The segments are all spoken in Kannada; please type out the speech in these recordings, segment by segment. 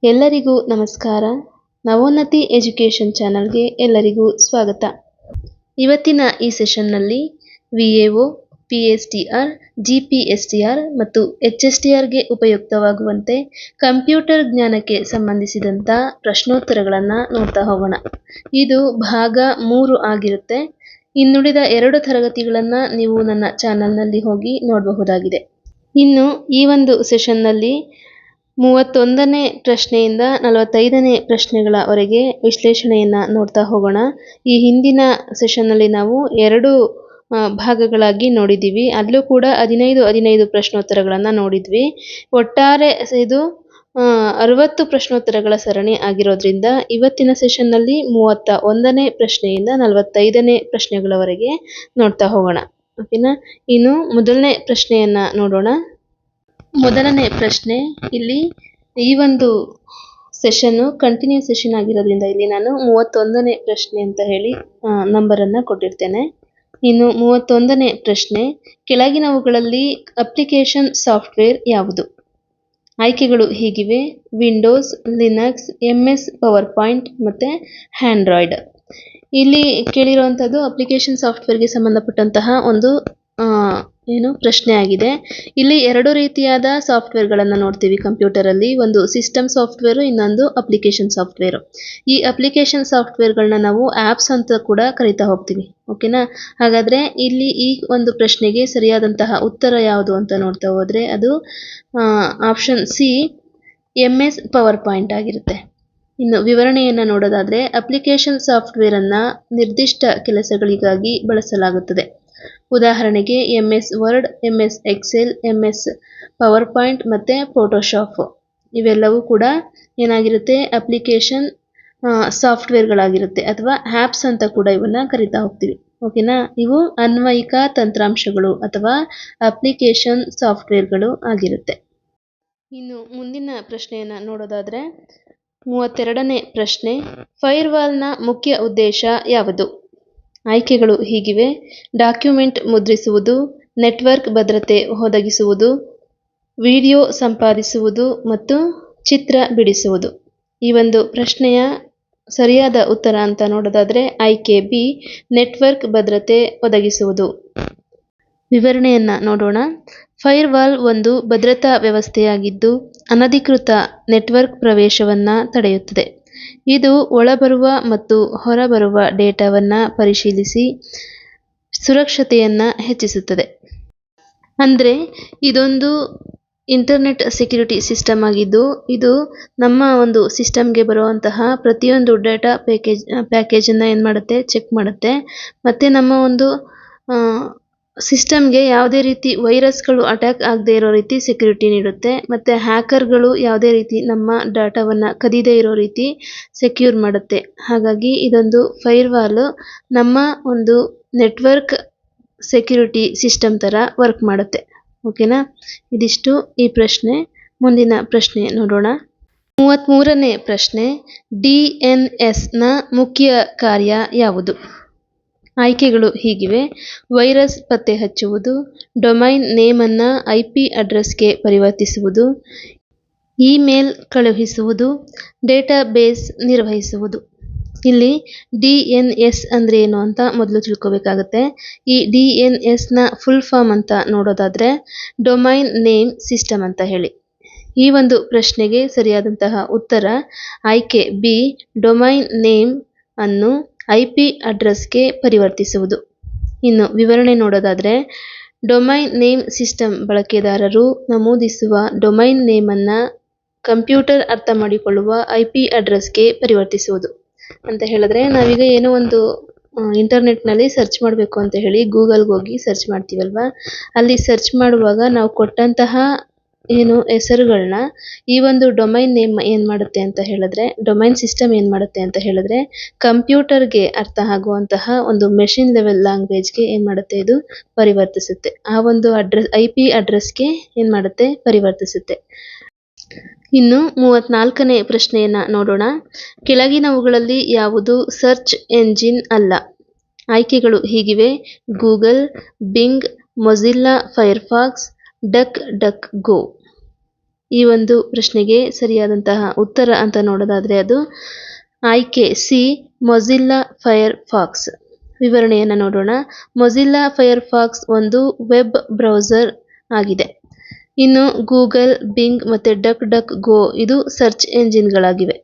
ಎಲ್ಲರಿಗೂ ನಮಸ್ಕಾರ. ನವೋನ್ನತಿ ಎಜುಕೇಷನ್ ಚಾನಲ್ಗೆ ಎಲ್ಲರಿಗೂ ಸ್ವಾಗತ. ಇವತ್ತಿನ ಈ ಸೆಷನ್ನಲ್ಲಿ VAO, PSTR, GPSTR ಮತ್ತು HSTRಗೆ ಉಪಯುಕ್ತವಾಗುವಂತೆ ಕಂಪ್ಯೂಟರ್ ಜ್ಞಾನಕ್ಕೆ ಸಂಬಂಧಿಸಿದಂಥ ಪ್ರಶ್ನೋತ್ತರಗಳನ್ನು ನೋಡ್ತಾ ಹೋಗೋಣ. ಇದು ಭಾಗ 3 ಆಗಿರುತ್ತೆ. ಇನ್ನುಳಿದ 2 ತರಗತಿಗಳನ್ನು ನೀವು ನನ್ನ ಚಾನಲ್ನಲ್ಲಿ ಹೋಗಿ ನೋಡಬಹುದಾಗಿದೆ. ಇನ್ನು ಈ ಒಂದು ಸೆಷನ್ನಲ್ಲಿ 31ನೇ ಪ್ರಶ್ನೆಯಿಂದ 45ನೇ ಪ್ರಶ್ನೆಗಳವರೆಗೆ ವಿಶ್ಲೇಷಣೆಯನ್ನು ನೋಡ್ತಾ ಹೋಗೋಣ. ಈ ಹಿಂದಿನ ಸೆಷನ್ನಲ್ಲಿ ನಾವು 2 ಭಾಗಗಳಾಗಿ ನೋಡಿದ್ದೀವಿ. ಅಲ್ಲೂ ಕೂಡ 15 ಪ್ರಶ್ನೋತ್ತರಗಳನ್ನು ನೋಡಿದ್ವಿ. ಒಟ್ಟಾರೆ ಇದು 60 ಪ್ರಶ್ನೋತ್ತರಗಳ ಸರಣಿ ಆಗಿರೋದ್ರಿಂದ ಇವತ್ತಿನ ಸೆಷನ್ನಲ್ಲಿ 31ನೇ ಪ್ರಶ್ನೆಯಿಂದ 45ನೇ ಪ್ರಶ್ನೆಗಳವರೆಗೆ ನೋಡ್ತಾ ಹೋಗೋಣ. ಓಕೆನಾ? ಇನ್ನು ಮೊದಲನೇ ಪ್ರಶ್ನೆಯನ್ನು ನೋಡೋಣ. ಮೊದಲನೇ ಪ್ರಶ್ನೆ, ಇಲ್ಲಿ ಈ ಒಂದು ಸೆಷನ್ನು ಕಂಟಿನ್ಯೂ ಸೆಷನ್ ಆಗಿರೋದ್ರಿಂದ ಇಲ್ಲಿ ನಾನು 31ನೇ ಪ್ರಶ್ನೆ ಅಂತ ಹೇಳಿ ನಂಬರನ್ನು ಕೊಟ್ಟಿರ್ತೇನೆ. ಇನ್ನು 31ನೇ ಪ್ರಶ್ನೆ, ಕೆಳಗಿನವುಗಳಲ್ಲಿ ಅಪ್ಲಿಕೇಶನ್ ಸಾಫ್ಟ್ವೇರ್ ಯಾವುದು? ಆಯ್ಕೆಗಳು ಹೀಗಿವೆ: Windows, Linux, MS PowerPoint ಮತ್ತು ಆಂಡ್ರಾಯ್ಡ್. ಇಲ್ಲಿ ಕೇಳಿರುವಂಥದ್ದು ಅಪ್ಲಿಕೇಶನ್ ಸಾಫ್ಟ್ವೇರ್ಗೆ ಸಂಬಂಧಪಟ್ಟಂತಹ ಒಂದು ಪ್ರಶ್ನೆ ಆಗಿದೆ. ಇಲ್ಲಿ 2 ರೀತಿಯಾದ ಸಾಫ್ಟ್ವೇರ್ಗಳನ್ನು ನೋಡ್ತೀವಿ ಕಂಪ್ಯೂಟರಲ್ಲಿ. ಒಂದು ಸಿಸ್ಟಮ್ ಸಾಫ್ಟ್ವೇರು, ಇನ್ನೊಂದು ಅಪ್ಲಿಕೇಶನ್ ಸಾಫ್ಟ್ವೇರು. ಈ ಅಪ್ಲಿಕೇಶನ್ ಸಾಫ್ಟ್ವೇರ್ಗಳನ್ನ ನಾವು ಆ್ಯಪ್ಸ್ ಅಂತ ಕೂಡ ಕರಿತಾ ಹೋಗ್ತೀವಿ. ಓಕೆನಾ? ಹಾಗಾದರೆ ಇಲ್ಲಿ ಈ ಒಂದು ಪ್ರಶ್ನೆಗೆ ಸರಿಯಾದಂತಹ ಉತ್ತರ ಯಾವುದು ಅಂತ ನೋಡ್ತಾ ಹೋದರೆ ಅದು option C, MS power point ಆಗಿರುತ್ತೆ. ಇನ್ನು ವಿವರಣೆಯನ್ನು ನೋಡೋದಾದರೆ, ಅಪ್ಲಿಕೇಶನ್ ಸಾಫ್ಟ್ವೇರನ್ನು ನಿರ್ದಿಷ್ಟ ಕೆಲಸಗಳಿಗಾಗಿ ಬಳಸಲಾಗುತ್ತದೆ. ಉದಾಹರಣೆಗೆ MS word, MS excel, MS PowerPoint ಮತ್ತು ಫೋಟೋಶಾಪ್ ಇವೆಲ್ಲವೂ ಕೂಡ ಏನಾಗಿರುತ್ತೆ? ಅಪ್ಲಿಕೇಶನ್ ಸಾಫ್ಟ್ವೇರ್ಗಳಾಗಿರುತ್ತೆ ಅಥವಾ ಆ್ಯಪ್ಸ್ ಅಂತ ಕೂಡ ಇವನ್ನ ಕರಿತಾ ಹೋಗ್ತೀವಿ. ಓಕೆನಾ? ಇವು ಅನ್ವಯಿಕ ತಂತ್ರಾಂಶಗಳು ಅಥವಾ ಅಪ್ಲಿಕೇಶನ್ ಸಾಫ್ಟ್ವೇರ್ಗಳು ಆಗಿರುತ್ತೆ. ಇನ್ನು ಮುಂದಿನ ಪ್ರಶ್ನೆಯನ್ನು ನೋಡೋದಾದರೆ 32ನೇ ಪ್ರಶ್ನೆ, ಫೈರ್ವಾಲ್ನ ಮುಖ್ಯ ಉದ್ದೇಶ ಯಾವುದು? ಆಯ್ಕೆಗಳು ಹೀಗಿವೆ: ಡಾಕ್ಯುಮೆಂಟ್ ಮುದ್ರಿಸುವುದು, ನೆಟ್ವರ್ಕ್ ಭದ್ರತೆ ಒದಗಿಸುವುದು, ವಿಡಿಯೋ ಸಂಪಾದಿಸುವುದು ಮತ್ತು ಚಿತ್ರ ಬಿಡಿಸುವುದು. ಈ ಒಂದು ಪ್ರಶ್ನೆಯ ಸರಿಯಾದ ಉತ್ತರ ಅಂತ ನೋಡೋದಾದರೆ ಆಯ್ಕೆ ಬಿ, ನೆಟ್ವರ್ಕ್ ಭದ್ರತೆ ಒದಗಿಸುವುದು. ವಿವರಣೆಯನ್ನು ನೋಡೋಣ. ಫೈರ್ವಾಲ್ ಒಂದು ಭದ್ರತಾ ವ್ಯವಸ್ಥೆಯಾಗಿದ್ದು ಅನಧಿಕೃತ ನೆಟ್ವರ್ಕ್ ಪ್ರವೇಶವನ್ನು ತಡೆಯುತ್ತದೆ. ಇದು ಒಳಬರುವ ಮತ್ತು ಹೊರಬರುವ ಡೇಟಾವನ್ನು ಪರಿಶೀಲಿಸಿ ಸುರಕ್ಷತೆಯನ್ನು ಹೆಚ್ಚಿಸುತ್ತದೆ. ಅಂದರೆ ಇದೊಂದು ಇಂಟರ್ನೆಟ್ ಸೆಕ್ಯುರಿಟಿ ಸಿಸ್ಟಮ್ ಆಗಿದ್ದು ಇದು ನಮ್ಮ ಒಂದು ಸಿಸ್ಟಮ್ಗೆ ಬರುವಂತಹ ಪ್ರತಿಯೊಂದು ಡೇಟಾ ಪ್ಯಾಕೇಜನ್ನು ಏನು ಮಾಡುತ್ತೆ? ಚೆಕ್ ಮಾಡುತ್ತೆ. ಮತ್ತು ನಮ್ಮ ಒಂದು ಸಿಸ್ಟಮ್ಗೆ ಯಾವುದೇ ರೀತಿ ವೈರಸ್ಗಳು ಅಟ್ಯಾಕ್ ಆಗದೇ ಇರೋ ರೀತಿ ಸೆಕ್ಯುರಿಟಿ ನೀಡುತ್ತೆ. ಮತ್ತು ಹ್ಯಾಕರ್ಗಳು ಯಾವುದೇ ರೀತಿ ನಮ್ಮ ಡಾಟಾವನ್ನು ಕದಿದೇ ಇರೋ ರೀತಿ ಸೆಕ್ಯೂರ್ ಮಾಡುತ್ತೆ. ಹಾಗಾಗಿ ಇದೊಂದು ಫೈರ್ವಾಲ್ ನಮ್ಮ ಒಂದು ನೆಟ್ವರ್ಕ್ ಸೆಕ್ಯುರಿಟಿ ಸಿಸ್ಟಮ್ ಥರ ವರ್ಕ್ ಮಾಡುತ್ತೆ. ಓಕೆನಾ? ಇದಿಷ್ಟು ಈ ಪ್ರಶ್ನೆ. ಮುಂದಿನ ಪ್ರಶ್ನೆ ನೋಡೋಣ. 33ನೇ ಪ್ರಶ್ನೆ, DNSನ ಮುಖ್ಯ ಕಾರ್ಯ ಯಾವುದು? ಆಯ್ಕೆಗಳು ಹೀಗಿವೆ: ವೈರಸ್ ಪತ್ತೆ ಹಚ್ಚುವುದು, ಡೊಮೈನ್ ನೇಮನ್ನು IP ಅಡ್ರೆಸ್ಗೆ ಪರಿವರ್ತಿಸುವುದು, ಇಮೇಲ್ ಕಳುಹಿಸುವುದು, ಡೇಟಾಬೇಸ್ ನಿರ್ವಹಿಸುವುದು. ಇಲ್ಲಿ DNS ಅಂದರೆ ಏನು ಅಂತ ಮೊದಲು ತಿಳ್ಕೊಬೇಕಾಗತ್ತೆ. ಈ DNSನ ಫುಲ್ ಫಾರ್ಮ್ ಅಂತ ನೋಡೋದಾದರೆ ಡೊಮೈನ್ ನೇಮ್ ಸಿಸ್ಟಮ್ ಅಂತ ಹೇಳಿ. ಈ ಒಂದು ಪ್ರಶ್ನೆಗೆ ಸರಿಯಾದಂತಹ ಉತ್ತರ ಆಯ್ಕೆ ಬಿ, ಡೊಮೈನ್ ನೇಮ್ ಅನ್ನು IP ಅಡ್ರೆಸ್ಗೆ ಪರಿವರ್ತಿಸುವುದು. ಇನ್ನು ವಿವರಣೆ ನೋಡೋದಾದರೆ ಡೊಮೈನ್ ನೇಮ್ ಸಿಸ್ಟಮ್ ಬಳಕೆದಾರರು ನಮೂದಿಸುವ ಡೊಮೈನ್ ನೇಮನ್ನು ಕಂಪ್ಯೂಟರ್ ಅರ್ಥ ಮಾಡಿಕೊಳ್ಳುವ IP ಅಡ್ರೆಸ್ಗೆ ಪರಿವರ್ತಿಸುವುದು. ಅಂತ ಹೇಳಿದ್ರೆ ನಾವೀಗ ಏನೋ ಒಂದು ಇಂಟರ್ನೆಟ್ನಲ್ಲಿ ಸರ್ಚ್ ಮಾಡಬೇಕು ಅಂತ ಹೇಳಿ ಗೂಗಲ್ಗೆ ಹೋಗಿ ಸರ್ಚ್ ಮಾಡ್ತೀವಲ್ವ, ಅಲ್ಲಿ ಸರ್ಚ್ ಮಾಡುವಾಗ ನಾವು ಕೊಟ್ಟಂತಹ ಹೆಸರುಗಳನ್ನ ಈ ಒಂದು ಡೊಮೈನ್ ನೇಮ್ ಏನು ಮಾಡುತ್ತೆ ಅಂತ ಹೇಳಿದ್ರೆ, ಡೊಮೈನ್ ಸಿಸ್ಟಮ್ ಏನು ಮಾಡುತ್ತೆ ಅಂತ ಹೇಳಿದ್ರೆ ಕಂಪ್ಯೂಟರ್ಗೆ ಅರ್ಥ ಆಗುವಂತಹ ಒಂದು ಮೆಷಿನ್ ಲೆವೆಲ್ ಲ್ಯಾಂಗ್ವೇಜ್ಗೆ ಏನು ಮಾಡುತ್ತೆ? ಇದು ಪರಿವರ್ತಿಸುತ್ತೆ. ಆ ಒಂದು IP ಅಡ್ರೆಸ್ಗೆ ಏನು ಮಾಡುತ್ತೆ? ಪರಿವರ್ತಿಸುತ್ತೆ. ಇನ್ನು 34ನೇ ಪ್ರಶ್ನೆಯನ್ನು ನೋಡೋಣ. ಕೆಳಗಿನವುಗಳಲ್ಲಿ ಯಾವುದು ಸರ್ಚ್ ಎಂಜಿನ್ ಅಲ್ಲ? ಆಯ್ಕೆಗಳು ಹೀಗಿವೆ: Google, Bing, Mozilla Firefox, DuckDuckGo. ಈ ಒಂದು ಪ್ರಶ್ನೆಗೆ ಸರಿಯಾದಂತಹ ಉತ್ತರ ಅಂತ ನೋಡೋದಾದರೆ ಅದು ಆಯ್ಕೆ ಸಿ, ಮೊಜಿಲ್ಲಾ ಫೈರ್ಫಾಕ್ಸ್. ವಿವರಣೆಯನ್ನು ನೋಡೋಣ. ಮೊಜಿಲ್ಲಾ ಫೈರ್ಫಾಕ್ಸ್ ಒಂದು ವೆಬ್ ಬ್ರೌಸರ್ ಆಗಿದೆ. ಇನ್ನು ಗೂಗಲ್, ಬಿಂಗ್ ಮತ್ತು ಡಕ್ ಡಕ್ ಗೋ ಇದು ಸರ್ಚ್ ಎಂಜಿನ್ಗಳಾಗಿವೆ.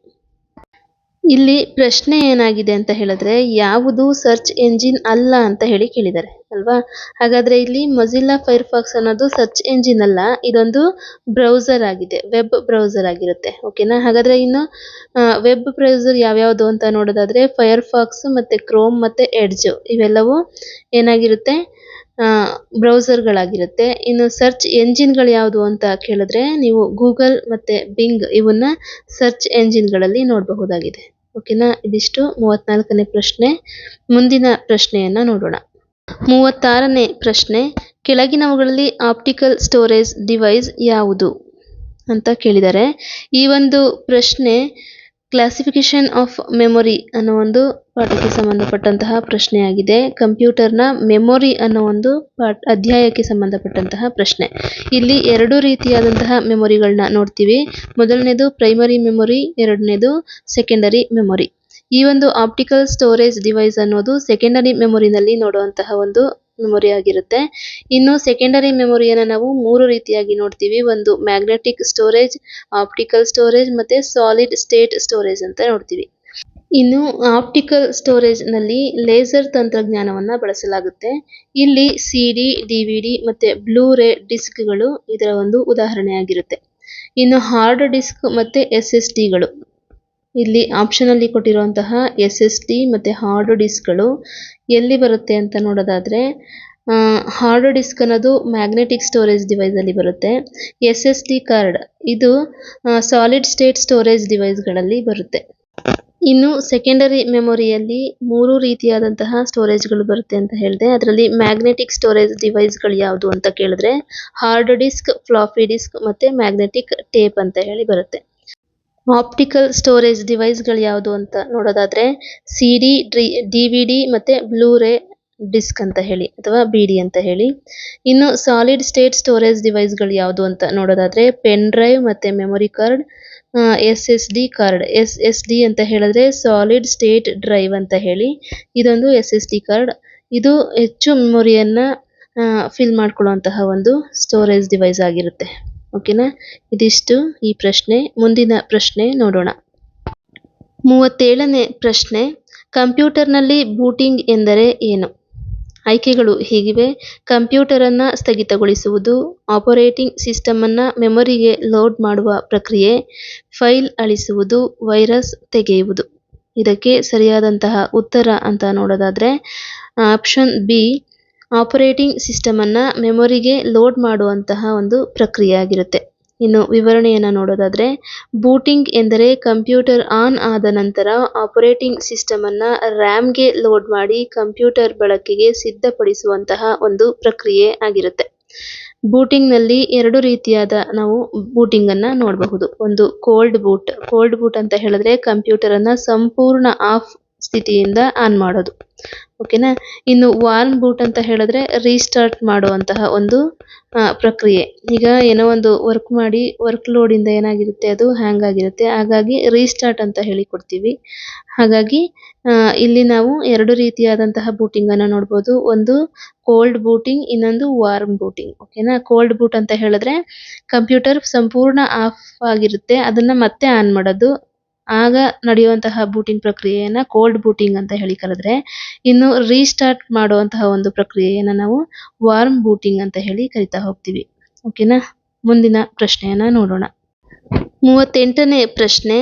ಇಲ್ಲಿ ಪ್ರಶ್ನೆ ಏನಾಗಿದೆ ಅಂತ ಹೇಳಿದ್ರೆ ಯಾವುದು ಸರ್ಚ್ ಎಂಜಿನ್ ಅಲ್ಲ ಅಂತ ಹೇಳಿ ಕೇಳಿದ್ದಾರೆ ಅಲ್ವಾ. ಹಾಗಾದ್ರೆ ಇಲ್ಲಿ ಮೊಜಿಲ್ಲಾ ಫೈರ್ಫಾಕ್ಸ್ ಅನ್ನೋದು ಸರ್ಚ್ ಎಂಜಿನ್ ಅಲ್ಲ, ಇದೊಂದು ಬ್ರೌಸರ್ ಆಗಿದೆ, ವೆಬ್ ಬ್ರೌಸರ್ ಆಗಿರುತ್ತೆ. ಓಕೆನಾ. ಹಾಗಾದ್ರೆ ಇನ್ನು ವೆಬ್ ಬ್ರೌಸರ್ ಯಾವ್ಯಾವುದು ಅಂತ ನೋಡೋದಾದ್ರೆ ಫೈರ್ಫಾಕ್ಸ್ ಮತ್ತೆ ಕ್ರೋಮ್ ಮತ್ತೆ ಎಡ್ಜ್ ಇವೆಲ್ಲವೂ ಏನಾಗಿರುತ್ತೆ, ಬ್ರೌಸರ್ಗಳಾಗಿರುತ್ತೆ. ಇನ್ನು ಸರ್ಚ್ ಎಂಜಿನ್ಗಳು ಯಾವುದು ಅಂತ ಕೇಳಿದ್ರೆ ನೀವು ಗೂಗಲ್ ಮತ್ತೆ ಬಿಂಗ್ ಇವನ್ನ ಸರ್ಚ್ ಎಂಜಿನ್ಗಳಲ್ಲಿ ನೋಡಬಹುದಾಗಿದೆ. ಓಕೆನಾ. ಇದಿಷ್ಟು 34ನೇ ಪ್ರಶ್ನೆ. ಮುಂದಿನ ಪ್ರಶ್ನೆಯನ್ನ ನೋಡೋಣ. 36ನೇ ಪ್ರಶ್ನೆ, ಕೆಳಗಿನವುಗಳಲ್ಲಿ ಆಪ್ಟಿಕಲ್ ಸ್ಟೋರೇಜ್ ಡಿವೈಸ್ ಯಾವುದು ಅಂತ ಕೇಳಿದ್ದಾರೆ. ಈ ಒಂದು ಪ್ರಶ್ನೆ ಕ್ಲಾಸಿಫಿಕೇಶನ್ ಆಫ್ ಮೆಮೊರಿ ಅನ್ನೋ ಒಂದು ಪಾಠಕ್ಕೆ ಸಂಬಂಧಪಟ್ಟಂತಹ ಪ್ರಶ್ನೆಯಾಗಿದೆ. ಕಂಪ್ಯೂಟರ್ನ ಮೆಮೊರಿ ಅನ್ನೋ ಒಂದು ಅಧ್ಯಾಯಕ್ಕೆ ಸಂಬಂಧಪಟ್ಟಂತಹ ಪ್ರಶ್ನೆ. ಇಲ್ಲಿ ಎರಡು ರೀತಿಯಾದಂತಹ ಮೆಮೊರಿಗಳನ್ನ ನೋಡ್ತೀವಿ. ಮೊದಲನೇದು ಪ್ರೈಮರಿ ಮೆಮೊರಿ, ಎರಡನೇದು ಸೆಕೆಂಡರಿ ಮೆಮೊರಿ. ಈ ಒಂದು ಆಪ್ಟಿಕಲ್ ಸ್ಟೋರೇಜ್ ಡಿವೈಸ್ ಅನ್ನೋದು ಸೆಕೆಂಡರಿ ಮೆಮೊರಿನಲ್ಲಿ ನೋಡುವಂತಹ ಒಂದು ಮೆಮೊರಿ ಆಗಿರುತ್ತೆ. ಇನ್ನು ಸೆಕೆಂಡರಿ ಮೆಮೊರಿಯನ್ನು ನಾವು ಮೂರು ರೀತಿಯಾಗಿ ನೋಡ್ತೀವಿ. ಒಂದು ಮ್ಯಾಗ್ನೆಟಿಕ್ ಸ್ಟೋರೇಜ್, ಆಪ್ಟಿಕಲ್ ಸ್ಟೋರೇಜ್ ಮತ್ತೆ ಸಾಲಿಡ್ ಸ್ಟೇಟ್ ಸ್ಟೋರೇಜ್ ಅಂತ ನೋಡ್ತೀವಿ. ಇನ್ನು ಆಪ್ಟಿಕಲ್ ಸ್ಟೋರೇಜ್ ನಲ್ಲಿ ಲೇಸರ್ ತಂತ್ರಜ್ಞಾನವನ್ನ ಬಳಸಲಾಗುತ್ತೆ. ಇಲ್ಲಿ CD, DVD ಮತ್ತೆ ಬ್ಲೂರೇ ಡಿಸ್ಕ್ಗಳು ಇದರ ಒಂದು ಉದಾಹರಣೆಯಾಗಿರುತ್ತೆ. ಇನ್ನು ಹಾರ್ಡ್ ಡಿಸ್ಕ್ ಮತ್ತೆ SSDಗಳು, ಇಲ್ಲಿ ಆಪ್ಷನ್ ಅಲ್ಲಿ ಕೊಟ್ಟಿರುವಂತಹ SSD ಮತ್ತೆ ಹಾರ್ಡ್ ಡಿಸ್ಕ್ಗಳು ಎಲ್ಲಿ ಬರುತ್ತೆ ಅಂತ ನೋಡೋದಾದ್ರೆ ಹಾರ್ಡ್ ಡಿಸ್ಕ್ ಅನ್ನೋದು ಮ್ಯಾಗ್ನೆಟಿಕ್ ಸ್ಟೋರೇಜ್ ಡಿವೈಸ್ ಅಲ್ಲಿ ಬರುತ್ತೆ. SSD ಕಾರ್ಡ್ ಇದು ಸಾಲಿಡ್ ಸ್ಟೇಟ್ ಸ್ಟೋರೇಜ್ ಡಿವೈಸ್ಗಳಲ್ಲಿ ಬರುತ್ತೆ. ಇನ್ನು ಸೆಕೆಂಡರಿ ಮೆಮೊರಿಯಲ್ಲಿ ಮೂರು ರೀತಿಯಾದಂತಹ ಸ್ಟೋರೇಜ್ಗಳು ಬರುತ್ತೆ ಅಂತ ಹೇಳಿದೆ. ಅದರಲ್ಲಿ ಮ್ಯಾಗ್ನೆಟಿಕ್ ಸ್ಟೋರೇಜ್ ಡಿವೈಸ್ಗಳು ಯಾವುದು ಅಂತ ಕೇಳಿದ್ರೆ ಹಾರ್ಡ್ ಡಿಸ್ಕ್, ಫ್ಲಾಪಿ ಡಿಸ್ಕ್ ಮತ್ತೆ ಮ್ಯಾಗ್ನೆಟಿಕ್ ಟೇಪ್ ಅಂತ ಹೇಳಿ ಬರುತ್ತೆ. ಆಪ್ಟಿಕಲ್ ಸ್ಟೋರೇಜ್ ಡಿವೈಸ್ಗಳು ಯಾವುದು ಅಂತ ನೋಡೋದಾದ್ರೆ CD, DVD ಮತ್ತೆ ಬ್ಲೂರೇ ಡಿಸ್ಕ್ ಅಂತ ಹೇಳಿ ಅಥವಾ BD ಅಂತ ಹೇಳಿ. ಇನ್ನು ಸಾಲಿಡ್ ಸ್ಟೇಟ್ ಸ್ಟೋರೇಜ್ ಡಿವೈಸ್ಗಳು ಯಾವುದು ಅಂತ ನೋಡೋದಾದ್ರೆ ಪೆನ್ ಡ್ರೈವ್ ಮತ್ತೆ memory card, SSD card. SSD ಅಂತ ಹೇಳಿದ್ರೆ ಸಾಲಿಡ್ ಸ್ಟೇಟ್ ಡ್ರೈವ್ ಅಂತ ಹೇಳಿ, ಇದೊಂದು SSD ಕಾರ್ಡ್. ಇದು ಹೆಚ್ಚು ಮೆಮೊರಿಯನ್ನ ಫಿಲ್ ಮಾಡ್ಕೊಳ್ಳುವಂತಹ ಒಂದು ಸ್ಟೋರೇಜ್ ಡಿವೈಸ್ ಆಗಿರುತ್ತೆ. ಓಕೆನಾ. ಇದಿಷ್ಟು ಈ ಪ್ರಶ್ನೆ. ಮುಂದಿನ ಪ್ರಶ್ನೆ ನೋಡೋಣ. 37ನೇ ಪ್ರಶ್ನೆ, ಕಂಪ್ಯೂಟರ್ನಲ್ಲಿ ಬೂಟಿಂಗ್ ಎಂದರೆ ಏನು? ಆಯ್ಕೆಗಳು ಹೀಗಿವೆ. ಕಂಪ್ಯೂಟರ್ ಅನ್ನ ಸ್ಥಗಿತಗೊಳಿಸುವುದು, ಆಪರೇಟಿಂಗ್ ಸಿಸ್ಟಮ್ ಅನ್ನ ಮೆಮೊರಿಗೆ ಲೋಡ್ ಮಾಡುವ ಪ್ರಕ್ರಿಯೆ, ಫೈಲ್ ಅಳಿಸುವುದು, ವೈರಸ್ ತೆಗೆಯುವುದು. ಇದಕ್ಕೆ ಸರಿಯಾದಂತಹ ಉತ್ತರ ಅಂತ ನೋಡೋದಾದ್ರೆ ಆಪ್ಷನ್ ಬಿ, ಆಪರೇಟಿಂಗ್ ಸಿಸ್ಟಮ್ ಅನ್ನ ಮೆಮೊರಿಗೆ ಲೋಡ್ ಮಾಡುವಂತಹ ಒಂದು ಪ್ರಕ್ರಿಯೆ ಆಗಿರುತ್ತೆ. ಇನ್ನು ವಿವರಣೆಯನ್ನು ನೋಡೋದಾದ್ರೆ ಬೂಟಿಂಗ್ ಎಂದರೆ ಕಂಪ್ಯೂಟರ್ ಆನ್ ಆದ ನಂತರ ಆಪರೇಟಿಂಗ್ ಸಿಸ್ಟಮ್ ಅನ್ನ ರ್ಯಾಮ್ಗೆ ಲೋಡ್ ಮಾಡಿ ಕಂಪ್ಯೂಟರ್ ಬಳಕೆಗೆ ಸಿದ್ಧಪಡಿಸುವಂತಹ ಒಂದು ಪ್ರಕ್ರಿಯೆ ಆಗಿರುತ್ತೆ. ಬೂಟಿಂಗ್ ನಲ್ಲಿ ಎರಡು ರೀತಿಯಾದ ನಾವು ಬೂಟಿಂಗ್ ಅನ್ನ ನೋಡಬಹುದು. ಒಂದು ಕೋಲ್ಡ್ ಬೂಟ್ ಅಂತ ಹೇಳಿದ್ರೆ ಕಂಪ್ಯೂಟರ್ ಅನ್ನ ಸಂಪೂರ್ಣ ಆಫ್ ಸ್ಥಿತಿಯಿಂದ ಆನ್ ಮಾಡೋದು. ಓಕೆನಾ. ಇನ್ನು ವಾರ್ಮ್ ಬೂಟ್ ಅಂತ ಹೇಳಿದ್ರೆ ರೀಸ್ಟಾರ್ಟ್ ಮಾಡುವಂತಹ ಒಂದು ಪ್ರಕ್ರಿಯೆ. ಈಗ ಏನೋ ಒಂದು ವರ್ಕ್ ಮಾಡಿ ವರ್ಕ್ ಲೋಡ್ ಇಂದ ಏನಾಗಿರುತ್ತೆ, ಅದು ಹ್ಯಾಂಗ್ ಆಗಿರುತ್ತೆ, ಹಾಗಾಗಿ ರೀಸ್ಟಾರ್ಟ್ ಅಂತ ಹೇಳಿ ಕೊಡ್ತೀವಿ. ಹಾಗಾಗಿ ಇಲ್ಲಿ ನಾವು ಎರಡು ರೀತಿಯಾದಂತಹ ಬೂಟಿಂಗ್ ಅನ್ನ ನೋಡಬಹುದು. ಒಂದು ಕೋಲ್ಡ್ ಬೂಟಿಂಗ್, ಇನ್ನೊಂದು ವಾರ್ಮ್ ಬೂಟಿಂಗ್. ಓಕೆನಾ. ಕೋಲ್ಡ್ ಬೂಟ್ ಅಂತ ಹೇಳಿದ್ರೆ ಕಂಪ್ಯೂಟರ್ ಸಂಪೂರ್ಣ ಆಫ್ ಆಗಿರುತ್ತೆ, ಅದನ್ನ ಮತ್ತೆ ಆನ್ ಮಾಡೋದು, ಆಗ ನಡೆಯುವಂತಹ ಬೂಟಿಂಗ್ ಪ್ರಕ್ರಿಯೆಯನ್ನ ಕೋಲ್ಡ್ ಬೂಟಿಂಗ್ ಅಂತ ಹೇಳಿ ಕರೆದ್ರೆ, ಇನ್ನು ರೀಸ್ಟಾರ್ಟ್ ಮಾಡುವಂತಹ ಒಂದು ಪ್ರಕ್ರಿಯೆಯನ್ನ ನಾವು ವಾರ್ಮ್ ಬೂಟಿಂಗ್ ಅಂತ ಹೇಳಿ ಕರಿತಾ ಹೋಗ್ತೀವಿ. ಓಕೆನಾ. ಮುಂದಿನ ಪ್ರಶ್ನೆಯನ್ನ ನೋಡೋಣ. 38ನೇ ಪ್ರಶ್ನೆ,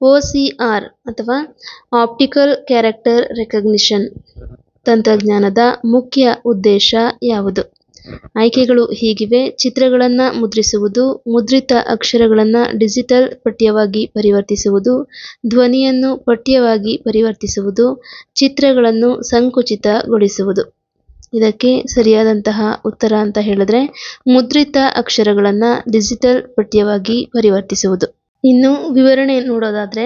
OCR ಅಥವಾ ಆಪ್ಟಿಕಲ್ ಕ್ಯಾರೆಕ್ಟರ್ ರೆಕಗ್ನಿಷನ್ ತಂತ್ರಜ್ಞಾನದ ಮುಖ್ಯ ಉದ್ದೇಶ ಯಾವುದು? ಆಯ್ಕೆಗಳು ಹೀಗಿವೆ. ಚಿತ್ರಗಳನ್ನು ಮುದ್ರಿಸುವುದು, ಮುದ್ರಿತ ಅಕ್ಷರಗಳನ್ನು ಡಿಜಿಟಲ್ ಪಠ್ಯವಾಗಿ ಪರಿವರ್ತಿಸುವುದು, ಧ್ವನಿಯನ್ನು ಪಠ್ಯವಾಗಿ ಪರಿವರ್ತಿಸುವುದು, ಚಿತ್ರಗಳನ್ನು ಸಂಕುಚಿತಗೊಳಿಸುವುದು. ಇದಕ್ಕೆ ಸರಿಯಾದಂತಹ ಉತ್ತರ ಅಂತ ಹೇಳಿದ್ರೆ ಮುದ್ರಿತ ಅಕ್ಷರಗಳನ್ನು ಡಿಜಿಟಲ್ ಪಠ್ಯವಾಗಿ ಪರಿವರ್ತಿಸುವುದು. ಇನ್ನು ವಿವರಣೆ ನೋಡೋದಾದ್ರೆ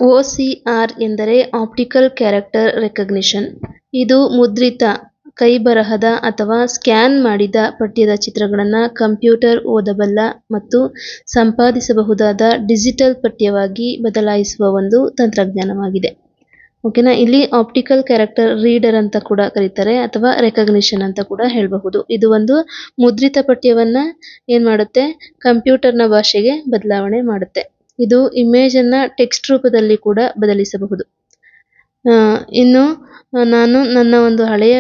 OCR ಎಂದರೆ ಆಪ್ಟಿಕಲ್ ಕ್ಯಾರೆಕ್ಟರ್ ರೆಕಗ್ನಿಷನ್. ಇದು ಮುದ್ರಿತ ಕೈಬರಹದ ಅಥವಾ ಸ್ಕ್ಯಾನ್ ಮಾಡಿದ ಪಠ್ಯದ ಚಿತ್ರಗಳನ್ನು ಕಂಪ್ಯೂಟರ್ ಓದಬಲ್ಲ ಮತ್ತು ಸಂಪಾದಿಸಬಹುದಾದ ಡಿಜಿಟಲ್ ಪಠ್ಯವಾಗಿ ಬದಲಾಯಿಸುವ ಒಂದು ತಂತ್ರಜ್ಞಾನವಾಗಿದೆ. ಓಕೆನಾ. ಇಲ್ಲಿ ಆಪ್ಟಿಕಲ್ ಕ್ಯಾರೆಕ್ಟರ್ ರೀಡರ್ ಅಂತ ಕೂಡ ಕರೀತಾರೆ ಅಥವಾ ರೆಕಗ್ನಿಷನ್ ಅಂತ ಕೂಡ ಹೇಳಬಹುದು. ಇದು ಒಂದು ಮುದ್ರಿತ ಪಠ್ಯವನ್ನ ಏನ್ ಮಾಡುತ್ತೆ, ಕಂಪ್ಯೂಟರ್ನ ಭಾಷೆಗೆ ಬದಲಾವಣೆ ಮಾಡುತ್ತೆ. ಇದು ಇಮೇಜ್ ಅನ್ನ ಟೆಕ್ಸ್ಟ್ ರೂಪದಲ್ಲಿ ಕೂಡ ಬದಲಿಸಬಹುದು. ಇನ್ನು ನಾನು ನನ್ನ ಒಂದು ಹಳೆಯ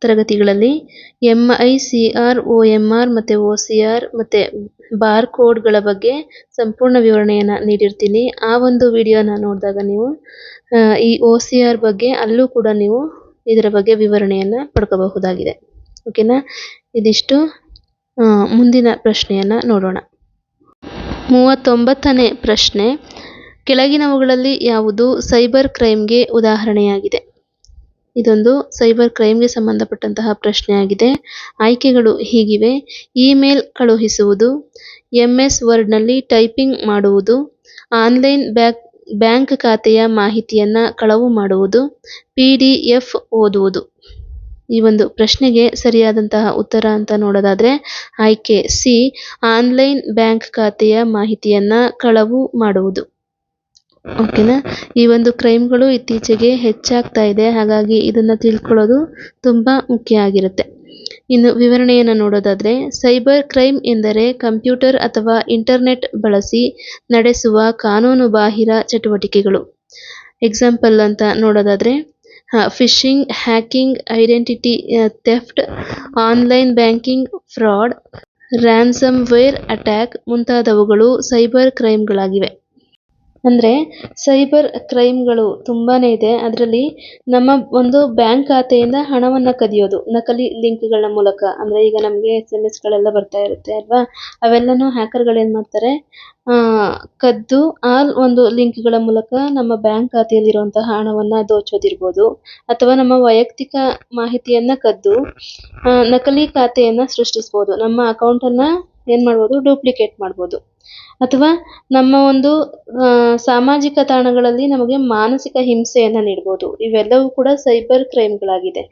ತರಗತಿಗಳಲ್ಲಿ MICR, OMR ಮತ್ತು OCR ಮತ್ತು ಬಾರ್ ಕೋಡ್ಗಳ ಬಗ್ಗೆ ಸಂಪೂರ್ಣ ವಿವರಣೆಯನ್ನು ನೀಡಿರ್ತೀನಿ. ಆ ಒಂದು ವಿಡಿಯೋನ ನೋಡಿದಾಗ ನೀವು ಈ OCR ಬಗ್ಗೆ ಅಲ್ಲೂ ಕೂಡ ನೀವು ಇದರ ಬಗ್ಗೆ ವಿವರಣೆಯನ್ನು ಪಡ್ಕೋಬಹುದಾಗಿದೆ. ಓಕೆನಾ. ಇದಿಷ್ಟು. ಮುಂದಿನ ಪ್ರಶ್ನೆಯನ್ನು ನೋಡೋಣ. 39ನೇ ಪ್ರಶ್ನೆ, ಕೆಳಗಿನವುಗಳಲ್ಲಿ ಯಾವುದು ಸೈಬರ್ ಕ್ರೈಮ್ಗೆ ಉದಾಹರಣೆಯಾಗಿದೆ? ಇದೊಂದು ಸೈಬರ್ ಕ್ರೈಮ್ಗೆ ಸಂಬಂಧಪಟ್ಟಂತಹ ಪ್ರಶ್ನೆಯಾಗಿದೆ. ಆಯ್ಕೆಗಳು ಹೀಗಿವೆ: ಇಮೇಲ್ ಕಳುಹಿಸುವುದು, MS ವರ್ಡ್ನಲ್ಲಿ ಟೈಪಿಂಗ್ ಮಾಡುವುದು, ಆನ್ಲೈನ್ ಬ್ಯಾಂಕ್ ಖಾತೆಯ ಮಾಹಿತಿಯನ್ನು ಕಳವು ಮಾಡುವುದು, PDF ಓದುವುದು. ಈ ಒಂದು ಪ್ರಶ್ನೆಗೆ ಸರಿಯಾದಂತಹ ಉತ್ತರ ಅಂತ ನೋಡೋದಾದ್ರೆ ಆಯ್ಕೆ ಸಿ, ಆನ್ಲೈನ್ ಬ್ಯಾಂಕ್ ಖಾತೆಯ ಮಾಹಿತಿಯನ್ನ ಕಳವು ಮಾಡುವುದು. ಓಕೆನಾ. ಈ ಒಂದು ಕ್ರೈಮ್ಗಳು ಇತ್ತೀಚೆಗೆ ಹೆಚ್ಚಾಗ್ತಾ ಇದೆ, ಹಾಗಾಗಿ ಇದನ್ನ ತಿಳ್ಕೊಳ್ಳೋದು ತುಂಬಾ ಮುಖ್ಯ ಆಗಿರುತ್ತೆ. ಇನ್ನು ವಿವರಣೆಯನ್ನು ನೋಡೋದಾದ್ರೆ, ಸೈಬರ್ ಕ್ರೈಮ್ ಎಂದರೆ ಕಂಪ್ಯೂಟರ್ ಅಥವಾ ಇಂಟರ್ನೆಟ್ ಬಳಸಿ ನಡೆಸುವ ಕಾನೂನು ಬಾಹಿರ ಚಟುವಟಿಕೆಗಳು. ಎಕ್ಸಾಂಪಲ್ ಅಂತ ನೋಡೋದಾದ್ರೆ phishing, hacking, identity theft, online banking fraud, ransomware attack ಮುಂತಾದವುಗಳು ಸೈಬರ್ ಕ್ರೈಮ್ಗಳಾಗಿವೆ. ಅಂದರೆ ಸೈಬರ್ ಕ್ರೈಮ್ಗಳು ತುಂಬಾನೇ ಇದೆ. ಅದರಲ್ಲಿ ನಮ್ಮ ಒಂದು ಬ್ಯಾಂಕ್ ಖಾತೆಯಿಂದ ಹಣವನ್ನು ಕದಿಯೋದು ನಕಲಿ ಲಿಂಕ್ಗಳ ಮೂಲಕ. ಅಂದರೆ ಈಗ ನಮಗೆ SMS ಬರ್ತಾ ಇರುತ್ತೆ ಅಲ್ವಾ, ಅವೆಲ್ಲನೂ ಹ್ಯಾಕರ್ಗಳು ಏನು ಮಾಡ್ತಾರೆ, ಕದ್ದು ಆ ಒಂದು ಲಿಂಕ್ಗಳ ಮೂಲಕ ನಮ್ಮ ಬ್ಯಾಂಕ್ ಖಾತೆಯಲ್ಲಿರುವಂತಹ ಹಣವನ್ನು ದೋಚೋದಿರ್ಬೋದು, ಅಥವಾ ನಮ್ಮ ವೈಯಕ್ತಿಕ ಮಾಹಿತಿಯನ್ನು ಕದ್ದು ನಕಲಿ ಖಾತೆಯನ್ನು ಸೃಷ್ಟಿಸ್ಬೋದು. ನಮ್ಮ ಅಕೌಂಟನ್ನು ಏನು ಮಾಡ್ಬೋದು, ಡೂಪ್ಲಿಕೇಟ್ ಮಾಡ್ಬೋದು. ಅಥವಾ ನಮ್ಮ ಒಂದು ಸಾಮಾಜಿಕ ತಾಣಗಳಲ್ಲಿ ನಮಗೆ ಮಾನಸಿಕ ಹಿಂಸೆಯನ್ನು ನೀಡ್ಬೋದು. ಇವೆಲ್ಲವೂ ಕೂಡ ಸೈಬರ್ ಕ್ರೈಮ್ಗಳಾಗಿದೆ.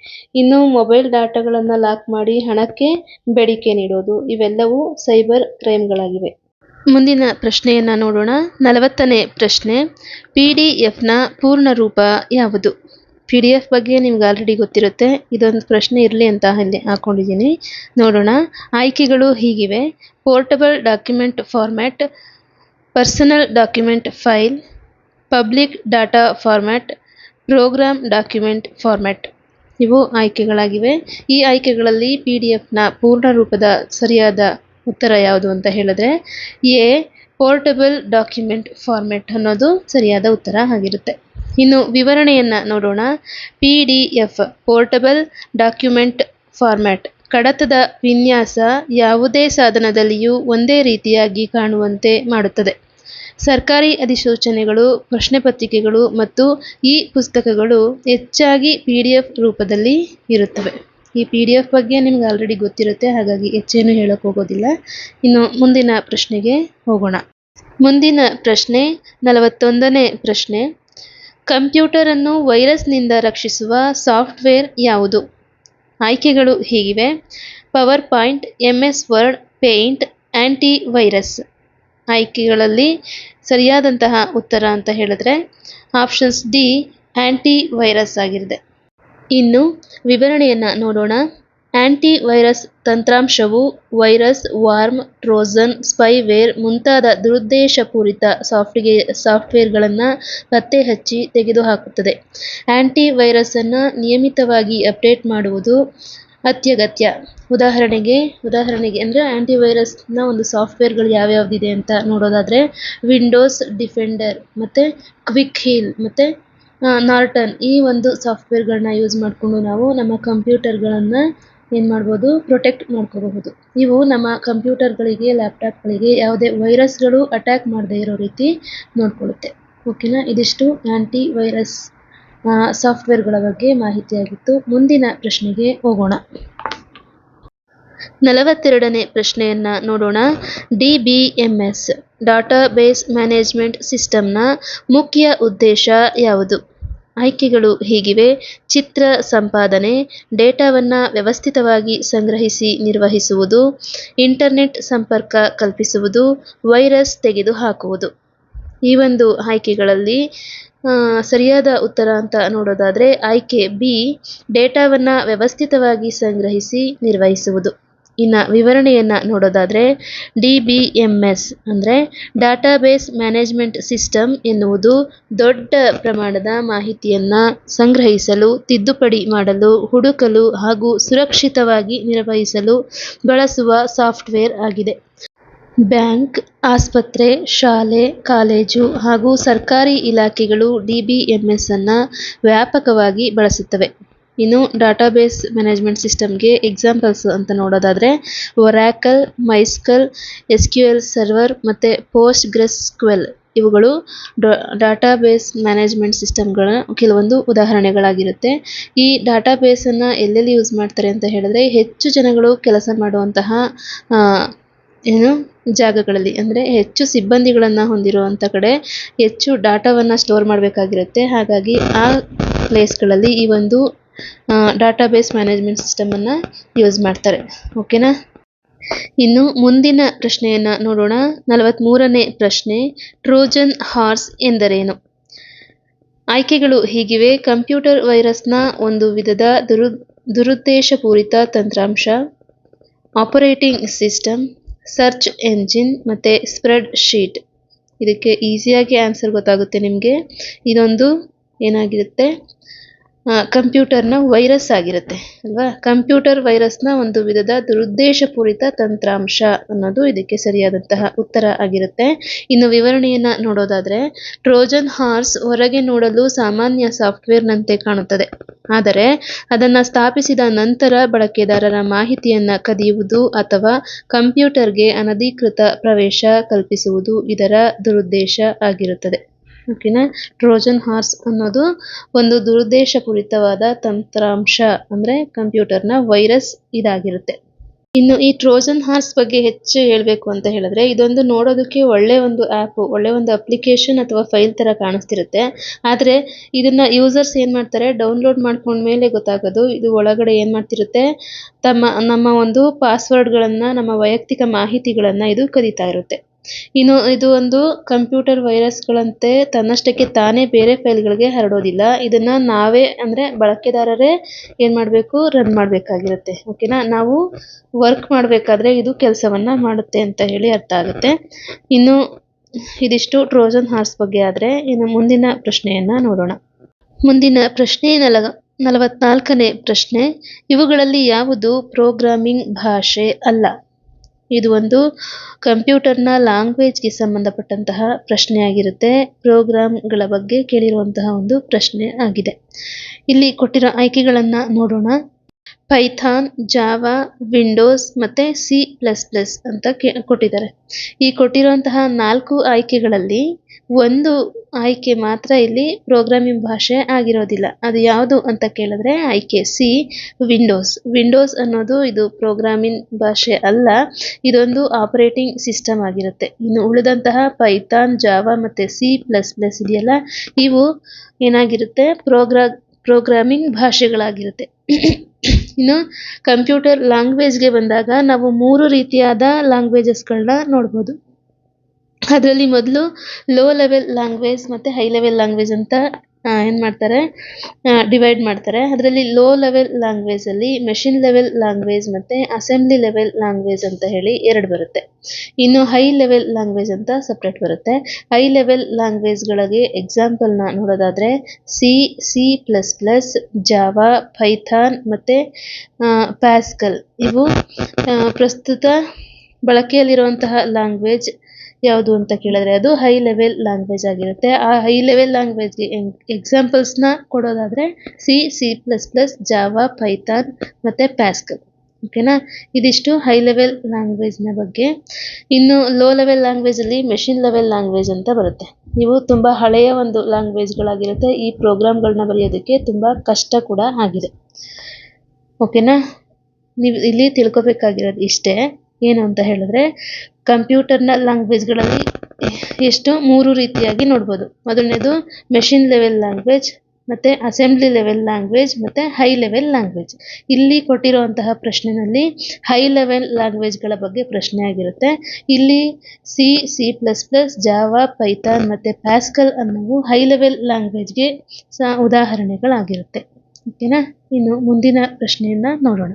ಇನ್ನು ಮೊಬೈಲ್ ಡಾಟಾಗಳನ್ನು ಲಾಕ್ ಮಾಡಿ ಹಣಕ್ಕೆ ಬೇಡಿಕೆ ನೀಡೋದು, ಇವೆಲ್ಲವೂ ಸೈಬರ್ ಕ್ರೈಮ್ಗಳಾಗಿವೆ. ಮುಂದಿನ ಪ್ರಶ್ನೆಯನ್ನು ನೋಡೋಣ. 40ನೇ ಪ್ರಶ್ನೆ, PDFನ ಪೂರ್ಣ ರೂಪ ಯಾವುದು? PDF ಬಗ್ಗೆ ನಿಮ್ಗೆ ಆಲ್ರೆಡಿ ಗೊತ್ತಿರುತ್ತೆ. ಇದೊಂದು ಪ್ರಶ್ನೆ ಇರಲಿ ಅಂತ ಇಲ್ಲಿ ಹಾಕೊಂಡಿದ್ದೀನಿ. ನೋಡೋಣ. ಆಯ್ಕೆಗಳು ಹೀಗಿವೆ: portable document format, personal document file, public data format, program document format. ಇವು ಆಯ್ಕೆಗಳಾಗಿವೆ. ಈ ಆಯ್ಕೆಗಳಲ್ಲಿ PDFನ ಪೂರ್ಣ ರೂಪದ ಸರಿಯಾದ ಉತ್ತರ ಯಾವುದು ಅಂತ ಹೇಳಿದ್ರೆ ಎ, ಪೋರ್ಟಬಲ್ ಡಾಕ್ಯುಮೆಂಟ್ ಫಾರ್ಮ್ಯಾಟ್ ಅನ್ನೋದು ಸರಿಯಾದ ಉತ್ತರ ಆಗಿರುತ್ತೆ. ಇನ್ನು ವಿವರಣೆಯನ್ನು ನೋಡೋಣ. PDF ಪೋರ್ಟಬಲ್ ಡಾಕ್ಯುಮೆಂಟ್ ಫಾರ್ಮ್ಯಾಟ್ ಕಡತದ ವಿನ್ಯಾಸ ಯಾವುದೇ ಸಾಧನದಲ್ಲಿಯೂ ಒಂದೇ ರೀತಿಯಾಗಿ ಕಾಣುವಂತೆ ಮಾಡುತ್ತದೆ. ಸರ್ಕಾರಿ ಅಧಿಸೂಚನೆಗಳು, ಪ್ರಶ್ನೆ ಪತ್ರಿಕೆಗಳು ಮತ್ತು ಪುಸ್ತಕಗಳು ಹೆಚ್ಚಾಗಿ PDF ರೂಪದಲ್ಲಿ ಇರುತ್ತವೆ. ಈ PDF ಬಗ್ಗೆ ನಿಮ್ಗೆ ಆಲ್ರೆಡಿ ಗೊತ್ತಿರುತ್ತೆ, ಹಾಗಾಗಿ ಹೆಚ್ಚೇನು ಹೇಳೋಕೆ ಹೋಗೋದಿಲ್ಲ. ಇನ್ನು ಮುಂದಿನ ಪ್ರಶ್ನೆಗೆ ಹೋಗೋಣ. ಮುಂದಿನ ಪ್ರಶ್ನೆ 41ನೇ ಪ್ರಶ್ನೆ, ಕಂಪ್ಯೂಟರ್ ಅನ್ನು ವೈರಸ್ನಿಂದ ರಕ್ಷಿಸುವ ಸಾಫ್ಟ್ವೇರ್ ಯಾವುದು? ಆಯ್ಕೆಗಳು ಹೀಗಿವೆ: PowerPoint, MS Word, Paint, antivirus. ಆಯ್ಕೆಗಳಲ್ಲಿ ಸರಿಯಾದಂತಹ ಉತ್ತರ ಅಂತ ಹೇಳಿದ್ರೆ ಆಪ್ಷನ್ಸ್ ಡಿ, ಆಂಟಿ ವೈರಸ್ ಆಗಿರುತ್ತೆ. ಇನ್ನು ವಿವರಣೆಯನ್ನು ನೋಡೋಣ. ಆಂಟಿ ವೈರಸ್ ತಂತ್ರಾಂಶವು ವೈರಸ್, ವಾರ್ಮ್, ಟ್ರೋಜನ್, ಸ್ಪೈವೇರ್ ಮುಂತಾದ ದುರುದ್ದೇಶಪೂರಿತ ಸಾಫ್ಟ್ವೇರ್ಗಳನ್ನು ಪತ್ತೆ ಹಚ್ಚಿ ತೆಗೆದುಹಾಕುತ್ತದೆ. ಆಂಟಿ ವೈರಸ್ ಅನ್ನು ನಿಯಮಿತವಾಗಿ ಅಪ್ಡೇಟ್ ಮಾಡುವುದು ಅತ್ಯಗತ್ಯ. ಉದಾಹರಣೆಗೆ ಅಂದರೆ ಆಂಟಿ ವೈರಸ್ನ ಒಂದು ಸಾಫ್ಟ್ವೇರ್ಗಳು ಯಾವ್ಯಾವುದಿದೆ ಅಂತ ನೋಡೋದಾದರೆ ವಿಂಡೋಸ್ ಡಿಫೆಂಡರ್ ಮತ್ತು ಕ್ವಿಕ್ ಹೀಲ್ ಮತ್ತು ನಾರ್ಟನ್, ಈ ಒಂದು ಸಾಫ್ಟ್ವೇರ್ಗಳನ್ನ ಯೂಸ್ ಮಾಡಿಕೊಂಡು ನಾವು ನಮ್ಮ ಕಂಪ್ಯೂಟರ್ಗಳನ್ನು ಏನು ಮಾಡ್ಬೋದು, ಪ್ರೊಟೆಕ್ಟ್ ಮಾಡ್ಕೋಬಹುದು. ಇವು ನಮ್ಮ ಕಂಪ್ಯೂಟರ್ಗಳಿಗೆ, ಲ್ಯಾಪ್ಟಾಪ್ಗಳಿಗೆ ಯಾವುದೇ ವೈರಸ್ಗಳು ಅಟ್ಯಾಕ್ ಮಾಡದೇ ಇರೋ ರೀತಿ ನೋಡ್ಕೊಳ್ಳುತ್ತೆ. ಓಕೆನಾ. ಇದಿಷ್ಟು ಆಂಟಿ ವೈರಸ್ ಸಾಫ್ಟ್ವೇರ್ಗಳ ಬಗ್ಗೆ ಮಾಹಿತಿಯಾಗಿತ್ತು. ಮುಂದಿನ ಪ್ರಶ್ನೆಗೆ ಹೋಗೋಣ. 42ನೇ ಪ್ರಶ್ನೆಯನ್ನು ನೋಡೋಣ. DBMS ಡಾಟಾಬೇಸ್ ಮ್ಯಾನೇಜ್ಮೆಂಟ್ ಸಿಸ್ಟಮ್ನ ಮುಖ್ಯ ಉದ್ದೇಶ ಯಾವುದು? ಆಯ್ಕೆಗಳು ಹೀಗಿವೆ: ಚಿತ್ರ ಸಂಪಾದನೆ, ಡೇಟಾವನ್ನು ವ್ಯವಸ್ಥಿತವಾಗಿ ಸಂಗ್ರಹಿಸಿ ನಿರ್ವಹಿಸುವುದು, ಇಂಟರ್ನೆಟ್ ಸಂಪರ್ಕ ಕಲ್ಪಿಸುವುದು, ವೈರಸ್ ತೆಗೆದುಹಾಕುವುದು. ಈ ಒಂದು ಆಯ್ಕೆಗಳಲ್ಲಿ ಸರಿಯಾದ ಉತ್ತರ ಅಂತ ನೋಡೋದಾದರೆ ಆಯ್ಕೆ ಬಿ, ಡೇಟಾವನ್ನು ವ್ಯವಸ್ಥಿತವಾಗಿ ಸಂಗ್ರಹಿಸಿ ನಿರ್ವಹಿಸುವುದು. ಇನ್ನು ವಿವರಣೆಯನ್ನು ನೋಡೋದಾದರೆ DBMS ಅಂದರೆ ಡಾಟಾಬೇಸ್ ಮ್ಯಾನೇಜ್ಮೆಂಟ್ ಸಿಸ್ಟಮ್ ಎನ್ನುವುದು ದೊಡ್ಡ ಪ್ರಮಾಣದ ಮಾಹಿತಿಯನ್ನು ಸಂಗ್ರಹಿಸಲು, ತಿದ್ದುಪಡಿ ಮಾಡಲು, ಹುಡುಕಲು ಹಾಗೂ ಸುರಕ್ಷಿತವಾಗಿ ನಿರ್ವಹಿಸಲು ಬಳಸುವ ಸಾಫ್ಟ್ವೇರ್ ಆಗಿದೆ. ಬ್ಯಾಂಕ್, ಆಸ್ಪತ್ರೆ, ಶಾಲೆ, ಕಾಲೇಜು ಹಾಗೂ ಸರ್ಕಾರಿ ಇಲಾಖೆಗಳು DBMS ಅನ್ನು ವ್ಯಾಪಕವಾಗಿ ಬಳಸುತ್ತವೆ. ಇನ್ನು ಡಾಟಾಬೇಸ್ ಮ್ಯಾನೇಜ್ಮೆಂಟ್ ಸಿಸ್ಟಮ್ಗೆ ಎಕ್ಸಾಂಪಲ್ಸ್ ಅಂತ ನೋಡೋದಾದರೆ ಒರಾಕಲ್, ಮೈಸ್ಕಲ್, SQL ಸರ್ವರ್ ಮತ್ತು PostgreSQL ಇವುಗಳು ಡಾಟಾಬೇಸ್ ಮ್ಯಾನೇಜ್ಮೆಂಟ್ ಸಿಸ್ಟಮ್ಗಳ ಕೆಲವೊಂದು ಉದಾಹರಣೆಗಳಾಗಿರುತ್ತೆ. ಈ ಡಾಟಾಬೇಸನ್ನು ಎಲ್ಲೆಲ್ಲಿ ಯೂಸ್ ಮಾಡ್ತಾರೆ ಅಂತ ಹೇಳಿದ್ರೆ ಹೆಚ್ಚು ಜನಗಳು ಕೆಲಸ ಮಾಡುವಂತಹ ಜಾಗಗಳಲ್ಲಿ, ಅಂದರೆ ಹೆಚ್ಚು ಸಿಬ್ಬಂದಿಗಳನ್ನು ಹೊಂದಿರುವಂಥ ಕಡೆ ಹೆಚ್ಚು ಡಾಟಾವನ್ನು ಸ್ಟೋರ್ ಮಾಡಬೇಕಾಗಿರುತ್ತೆ. ಹಾಗಾಗಿ ಆ ಪ್ಲೇಸ್ಗಳಲ್ಲಿ ಈ ಒಂದು ಡಾಟಾಬೇಸ್ ಮ್ಯಾನೇಜ್ಮೆಂಟ್ ಸಿಸ್ಟಮನ್ನು ಯೂಸ್ ಮಾಡ್ತಾರೆ. ಓಕೆನಾ? ಇನ್ನು ಮುಂದಿನ ಪ್ರಶ್ನೆಯನ್ನು ನೋಡೋಣ. 43ನೇ ಪ್ರಶ್ನೆ, ಟ್ರೋಜನ್ ಹಾರ್ಸ್ ಎಂದರೇನು? ಆಯ್ಕೆಗಳು ಹೀಗಿವೆ: ಕಂಪ್ಯೂಟರ್ ವೈರಸ್ನ ಒಂದು ವಿಧದ ದುರುದ್ದೇಶಪೂರಿತ ತಂತ್ರಾಂಶ, ಆಪರೇಟಿಂಗ್ ಸಿಸ್ಟಮ್, ಸರ್ಚ್ ಎಂಜಿನ್ ಮತ್ತು ಸ್ಪ್ರೆಡ್ ಶೀಟ್. ಇದಕ್ಕೆ ಈಸಿಯಾಗಿ ಆನ್ಸರ್ ಗೊತ್ತಾಗುತ್ತೆ ನಿಮಗೆ. ಇದೊಂದು ಏನಾಗಿರುತ್ತೆ, ಕಂಪ್ಯೂಟರ್ನ ವೈರಸ್ ಆಗಿರುತ್ತೆ ಅಲ್ವಾ? ಕಂಪ್ಯೂಟರ್ ವೈರಸ್ನ ಒಂದು ವಿಧದ ದುರುದ್ದೇಶಪೂರಿತ ತಂತ್ರಾಂಶ ಅನ್ನೋದು ಇದಕ್ಕೆ ಸರಿಯಾದಂತಹ ಉತ್ತರ ಆಗಿರುತ್ತೆ. ಇನ್ನು ವಿವರಣೆಯನ್ನು ನೋಡೋದಾದರೆ ಟ್ರೋಜನ್ ಹಾರ್ಸ್ ಹೊರಗೆ ನೋಡಲು ಸಾಮಾನ್ಯ ಸಾಫ್ಟ್ವೇರ್ನಂತೆ ಕಾಣುತ್ತದೆ, ಆದರೆ ಅದನ್ನು ಸ್ಥಾಪಿಸಿದ ನಂತರ ಬಳಕೆದಾರರ ಮಾಹಿತಿಯನ್ನು ಕದಿಯುವುದು ಅಥವಾ ಕಂಪ್ಯೂಟರ್ಗೆ ಅನಧಿಕೃತ ಪ್ರವೇಶ ಕಲ್ಪಿಸುವುದು ಇದರ ದುರುದ್ದೇಶ ಆಗಿರುತ್ತದೆ. ಓಕೆನಾ? ಟ್ರೋಜನ್ ಹಾರ್ಸ್ ಅನ್ನೋದು ಒಂದು ದುರುದ್ದೇಶಪೂರಿತವಾದ ತಂತ್ರಾಂಶ, ಅಂದರೆ ಕಂಪ್ಯೂಟರ್ನ ವೈರಸ್ ಇದಾಗಿರುತ್ತೆ. ಇನ್ನು ಈ ಟ್ರೋಜನ್ ಹಾರ್ಸ್ ಬಗ್ಗೆ ಹೆಚ್ಚು ಹೇಳಬೇಕು ಅಂತ ಹೇಳಿದ್ರೆ ಇದೊಂದು ನೋಡೋದಕ್ಕೆ ಒಳ್ಳೆ ಒಂದು ಆ್ಯಪ್, ಒಳ್ಳೆ ಒಂದು ಅಪ್ಲಿಕೇಶನ್ ಅಥವಾ ಫೈಲ್ ಥರ ಕಾಣಿಸ್ತಿರುತ್ತೆ. ಆದರೆ ಇದನ್ನು ಯೂಸರ್ಸ್ ಏನು ಮಾಡ್ತಾರೆ, ಡೌನ್ಲೋಡ್ ಮಾಡ್ಕೊಂಡ್ಮೇಲೆ ಗೊತ್ತಾಗೋದು ಇದು ಒಳಗಡೆ ಏನು ಮಾಡ್ತಿರುತ್ತೆ, ನಮ್ಮ ಒಂದು ಪಾಸ್ವರ್ಡ್ಗಳನ್ನು, ನಮ್ಮ ವೈಯಕ್ತಿಕ ಮಾಹಿತಿಗಳನ್ನು ಇದು ಕದೀತಾ ಇರುತ್ತೆ. ಇನ್ನು ಇದು ಒಂದು ಕಂಪ್ಯೂಟರ್ ವೈರಸ್ಗಳಂತೆ ತನ್ನಷ್ಟಕ್ಕೆ ತಾನೇ ಬೇರೆ ಫೈಲ್ಗಳಿಗೆ ಹರಡೋದಿಲ್ಲ. ಇದನ್ನು ನಾವೇ, ಅಂದರೆ ಬಳಕೆದಾರರೇ ಏನು ಮಾಡಬೇಕು, ರನ್ ಮಾಡಬೇಕಾಗಿರುತ್ತೆ. ಓಕೆನಾ? ನಾವು ವರ್ಕ್ ಮಾಡಬೇಕಾದ್ರೆ ಇದು ಕೆಲಸವನ್ನು ಮಾಡುತ್ತೆ ಅಂತ ಹೇಳಿ ಅರ್ಥ ಆಗುತ್ತೆ. ಇನ್ನು ಇದಿಷ್ಟು ಟ್ರೋಜನ್ ಹಾರ್ಸ್ ಬಗ್ಗೆ. ಆದರೆ ಇನ್ನು ಮುಂದಿನ ಪ್ರಶ್ನೆಯನ್ನು ನೋಡೋಣ. ಮುಂದಿನ ಪ್ರಶ್ನೆ 44ನೇ ಪ್ರಶ್ನೆ, ಇವುಗಳಲ್ಲಿ ಯಾವುದು ಪ್ರೋಗ್ರಾಮಿಂಗ್ ಭಾಷೆ ಅಲ್ಲ? ಇದು ಒಂದು ಕಂಪ್ಯೂಟರ್ನ ಲ್ಯಾಂಗ್ವೇಜ್ಗೆ ಸಂಬಂಧಪಟ್ಟಂತಹ ಪ್ರಶ್ನೆಯಾಗಿರುತ್ತೆ. ಪ್ರೋಗ್ರಾಮ್ಗಳ ಬಗ್ಗೆ ಕೇಳಿರುವಂತಹ ಒಂದು ಪ್ರಶ್ನೆ ಆಗಿದೆ. ಇಲ್ಲಿ ಕೊಟ್ಟಿರೋ ಆಯ್ಕೆಗಳನ್ನು ನೋಡೋಣ. ಪೈಥಾನ್, ಜಾವಾ, ವಿಂಡೋಸ್ ಮತ್ತು C++ ಅಂತ ಕೊಟ್ಟಿದ್ದಾರೆ. ಈ ಕೊಟ್ಟಿರುವಂತಹ 4 ಆಯ್ಕೆಗಳಲ್ಲಿ ಒಂದು ಆಯ್ಕೆ ಮಾತ್ರ ಇಲ್ಲಿ ಪ್ರೋಗ್ರಾಮಿಂಗ್ ಭಾಷೆ ಆಗಿರೋದಿಲ್ಲ. ಅದು ಯಾವುದು ಅಂತ ಕೇಳಿದ್ರೆ ಆಯ್ಕೆ ಸಿ, ವಿಂಡೋಸ್. ವಿಂಡೋಸ್ ಅನ್ನೋದು ಇದು ಪ್ರೋಗ್ರಾಮಿಂಗ್ ಭಾಷೆ ಅಲ್ಲ, ಇದೊಂದು ಆಪರೇಟಿಂಗ್ ಸಿಸ್ಟಮ್ ಆಗಿರುತ್ತೆ. ಇನ್ನು ಉಳಿದಂತಹ ಪೈಥಾನ್, ಜಾವಾ ಮತ್ತು C++ ಇದೆಯಲ್ಲ, ಇವು ಏನಾಗಿರುತ್ತೆ, ಪ್ರೋಗ್ರಾಮಿಂಗ್ ಭಾಷೆಗಳಾಗಿರುತ್ತೆ. ಇನ್ನು ಕಂಪ್ಯೂಟರ್ ಲ್ಯಾಂಗ್ವೇಜ್ಗೆ ಬಂದಾಗ ನಾವು 3 ರೀತಿಯಾದ ಲ್ಯಾಂಗ್ವೇಜಸ್ಗಳನ್ನ ನೋಡ್ಬೋದು. ಅದರಲ್ಲಿ ಮೊದಲು ಲೋ ಲೆವೆಲ್ ಲ್ಯಾಂಗ್ವೇಜ್ ಮತ್ತು ಹೈ ಲೆವೆಲ್ ಲ್ಯಾಂಗ್ವೇಜ್ ಅಂತ ಏನು ಮಾಡ್ತಾರೆ, ಡಿವೈಡ್ ಮಾಡ್ತಾರೆ. ಅದರಲ್ಲಿ ಲೋ ಲೆವೆಲ್ ಲ್ಯಾಂಗ್ವೇಜಲ್ಲಿ ಮೆಷಿನ್ ಲೆವೆಲ್ ಲ್ಯಾಂಗ್ವೇಜ್ ಮತ್ತು ಅಸೆಂಬ್ಲಿ ಲೆವೆಲ್ ಲ್ಯಾಂಗ್ವೇಜ್ ಅಂತ ಹೇಳಿ 2 ಬರುತ್ತೆ. ಇನ್ನು ಹೈ ಲೆವೆಲ್ ಲ್ಯಾಂಗ್ವೇಜ್ ಅಂತ ಸಪ್ರೇಟ್ ಬರುತ್ತೆ. ಹೈ ಲೆವೆಲ್ ಲ್ಯಾಂಗ್ವೇಜ್ಗಳಿಗೆ ಎಕ್ಸಾಂಪಲ್ನ ನೋಡೋದಾದರೆ C++, ಜಾವಾ, ಪೈಥಾನ್ ಮತ್ತು ಪ್ಯಾಸ್ಕಲ್. ಇವು ಪ್ರಸ್ತುತ ಬಳಕೆಯಲ್ಲಿರುವಂತಹ ಲ್ಯಾಂಗ್ವೇಜ್ ಯಾವುದು ಅಂತ ಕೇಳಿದ್ರೆ ಅದು ಹೈ ಲೆವೆಲ್ ಲ್ಯಾಂಗ್ವೇಜ್ ಆಗಿರುತ್ತೆ. ಆ ಹೈ ಲೆವೆಲ್ ಲ್ಯಾಂಗ್ವೇಜ್ಗೆ ಎಕ್ಸಾಂಪಲ್ಸ್ನ ಕೊಡೋದಾದರೆ C++, ಜಾವಾ, ಪೈಥಾನ್ ಮತ್ತು ಪ್ಯಾಸ್ಕಲ್. ಓಕೆನಾ? ಇದಿಷ್ಟು ಹೈ ಲೆವೆಲ್ ಲ್ಯಾಂಗ್ವೇಜ್ನ ಬಗ್ಗೆ. ಇನ್ನು ಲೋ ಲೆವೆಲ್ ಲ್ಯಾಂಗ್ವೇಜಲ್ಲಿ ಮೆಷಿನ್ ಲೆವೆಲ್ ಲ್ಯಾಂಗ್ವೇಜ್ ಅಂತ ಬರುತ್ತೆ. ಇವು ತುಂಬ ಹಳೆಯ ಒಂದು ಲ್ಯಾಂಗ್ವೇಜ್ಗಳಾಗಿರುತ್ತೆ. ಈ ಪ್ರೋಗ್ರಾಮ್ಗಳನ್ನ ಬರೆಯೋದಕ್ಕೆ ತುಂಬ ಕಷ್ಟ ಕೂಡ ಆಗಿದೆ. ಓಕೆನಾ? ನೀವು ಇಲ್ಲಿ ತಿಳ್ಕೊಬೇಕಾಗಿರೋದು ಇಷ್ಟೇ. ಏನು ಅಂತ ಹೇಳಿದ್ರೆ ಕಂಪ್ಯೂಟರ್ನ ಲ್ಯಾಂಗ್ವೇಜ್ಗಳಲ್ಲಿ ಎಷ್ಟು 3 ರೀತಿಯಾಗಿ ನೋಡ್ಬೋದು. ಮೊದಲನೇದು ಮೆಷಿನ್ ಲೆವೆಲ್ ಲ್ಯಾಂಗ್ವೇಜ್, ಮತ್ತು ಅಸೆಂಬ್ಲಿ ಲೆವೆಲ್ ಲ್ಯಾಂಗ್ವೇಜ್ ಮತ್ತು ಹೈ ಲೆವೆಲ್ ಲ್ಯಾಂಗ್ವೇಜ್. ಇಲ್ಲಿ ಕೊಟ್ಟಿರುವಂತಹ ಪ್ರಶ್ನೆನಲ್ಲಿ ಹೈ ಲೆವೆಲ್ ಲ್ಯಾಂಗ್ವೇಜ್ಗಳ ಬಗ್ಗೆ ಪ್ರಶ್ನೆ ಆಗಿರುತ್ತೆ. ಇಲ್ಲಿ ಸಿ, C++, ಜಾವಾ, ಪೈಥಾನ್ ಮತ್ತು ಪ್ಯಾಸ್ಕಲ್ ಅನ್ನೋವು ಹೈ ಲೆವೆಲ್ ಲ್ಯಾಂಗ್ವೇಜ್ಗೆ ಉದಾಹರಣೆಗಳಾಗಿರುತ್ತೆ. ಓಕೆನಾ? ಇನ್ನು ಮುಂದಿನ ಪ್ರಶ್ನೆಯನ್ನು ನೋಡೋಣ.